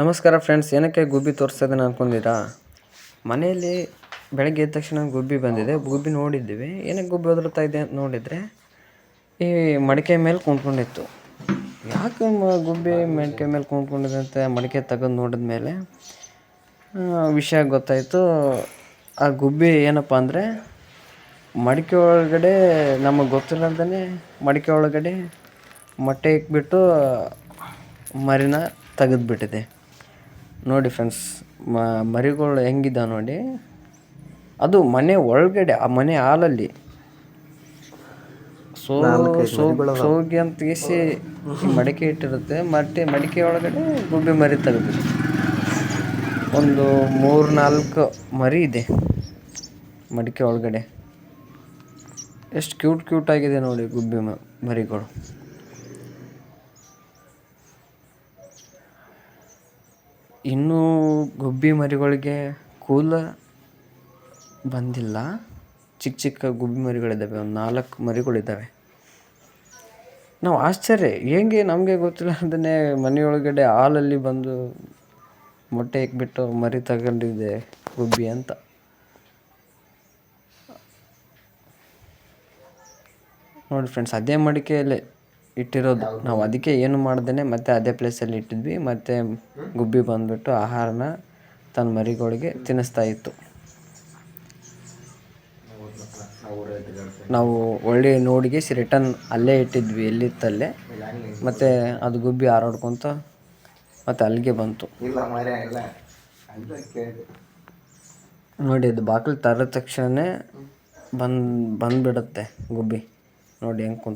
ನಮಸ್ಕಾರ ಫ್ರೆಂಡ್ಸ್, ಏನಕ್ಕೆ ಗುಬ್ಬಿ ತೋರಿಸ್ತದೆ ಅನ್ಕೊಂಡಿರಾ? ಮನೆಯಲ್ಲಿ ಬೆಳಗ್ಗೆ ಎದ್ದ ತಕ್ಷಣ ಗುಬ್ಬಿ ಬಂದಿದೆ. ಗುಬ್ಬಿ ನೋಡಿದ್ದೀವಿ. ಏನಕ್ಕೆ ಗುಬ್ಬಿ ಒದರ್ತಾ ಇದೆ ಅಂತ ನೋಡಿದರೆ ಈ ಮಡಿಕೆ ಮೇಲೆ ಕುಂತ್ಕೊಂಡಿತ್ತು. ಯಾಕೆ ಗುಬ್ಬಿ ಮಡಿಕೆ ಮೇಲೆ ಕುಂತ್ಕೊಂಡಿದೆ ಅಂತ ಮಡಿಕೆ ತೆಗೆದು ನೋಡಿದ ಮೇಲೆ ವಿಷಯ ಗೊತ್ತಾಯಿತು. ಆ ಗುಬ್ಬಿ ಏನಪ್ಪ ಅಂದರೆ ಮಡಿಕೆ ಒಳಗಡೆ ನಮಗೆ ಗೊತ್ತಿಲ್ಲದೇ ಮಡಿಕೆ ಒಳಗಡೆ ಮೊಟ್ಟೆ ಇಕ್ಬಿಟ್ಟು ಮರಿನ ತೆಗೆದುಬಿಟ್ಟಿದೆ. ನೋಡಿ ಫ್ರೆಂಡ್ಸ್, ಮರಿಗಳು ಹೆಂಗಿದ್ದಾವೆ ನೋಡಿ. ಅದು ಮನೆ ಒಳಗಡೆ, ಆ ಮನೆ ಹಾಲಲ್ಲಿ ಸೋಗಿ ಅಂತ ಗೀಸಿ ಮಡಿಕೆ ಇಟ್ಟಿರುತ್ತೆ. ಮಡಿಕೆ ಒಳಗಡೆ ಗುಬ್ಬಿ ಮರಿ ತೆಗೆದು ಒಂದು 3-4 ಮರಿ ಇದೆ ಮಡಿಕೆ ಒಳಗಡೆ. ಎಷ್ಟು ಕ್ಯೂಟ್ ಆಗಿದೆ ನೋಡಿ ಗುಬ್ಬಿ ಮರಿಗಳು. ಇನ್ನೂ ಗುಬ್ಬಿ ಮರಿಗಳಿಗೆ ಕೂಲ ಬಂದಿಲ್ಲ. ಚಿಕ್ಕ ಗುಬ್ಬಿ ಮರಿಗಳಿದ್ದಾವೆ, ಒಂದು 4 ಮರಿಗಳಿದ್ದಾವೆ. ನಾವು ಆಶ್ಚರ್ಯ, ಹೇಗೆ ನಮಗೆ ಗೊತ್ತಿಲ್ಲ ಅದನ್ನೇ ಮನೆಯೊಳಗಡೆ ಹಾಲಲ್ಲಿ ಬಂದು ಮೊಟ್ಟೆ ಇಕ್ಬಿಟ್ಟು ಮರಿ ತಗೊಂಡಿದೆ ಗುಬ್ಬಿ ಅಂತ. ನೋಡಿ ಫ್ರೆಂಡ್ಸ್, ಅದೇ ಮಡಿಕೆಯಲ್ಲೇ ಇಟ್ಟಿರೋದು. ನಾವು ಅದಕ್ಕೆ ಏನು ಮಾಡ್ದೇ ಮತ್ತೆ ಅದೇ ಪ್ಲೇಸಲ್ಲಿ ಇಟ್ಟಿದ್ವಿ. ಮತ್ತು ಗುಬ್ಬಿ ಬಂದುಬಿಟ್ಟು ಆಹಾರನ ತನ್ನ ಮರಿಗಳಿಗೆ ತಿನ್ನಿಸ್ತಾ ಇತ್ತು. ನಾವು ಒಳ್ಳೆ ನೋಡಿಗೆ ರಿಟರ್ನ್ ಅಲ್ಲೇ ಇಟ್ಟಿದ್ವಿ, ಎಲ್ಲಿತ್ತಲ್ಲೇ. ಮತ್ತು ಅದು ಗುಬ್ಬಿ ಹಾರಾಡ್ಕೊತ ಮತ್ತು ಅಲ್ಲಿಗೆ ಬಂತು. ನೋಡಿ, ಅದು ಬಾಗಿಲು ತೆರೆದ ತಕ್ಷಣ ಬಂದುಬಿಡುತ್ತೆ ಗುಬ್ಬಿ. ನೋಡಿ ಹೆಂಗೆ ಕುಂತ.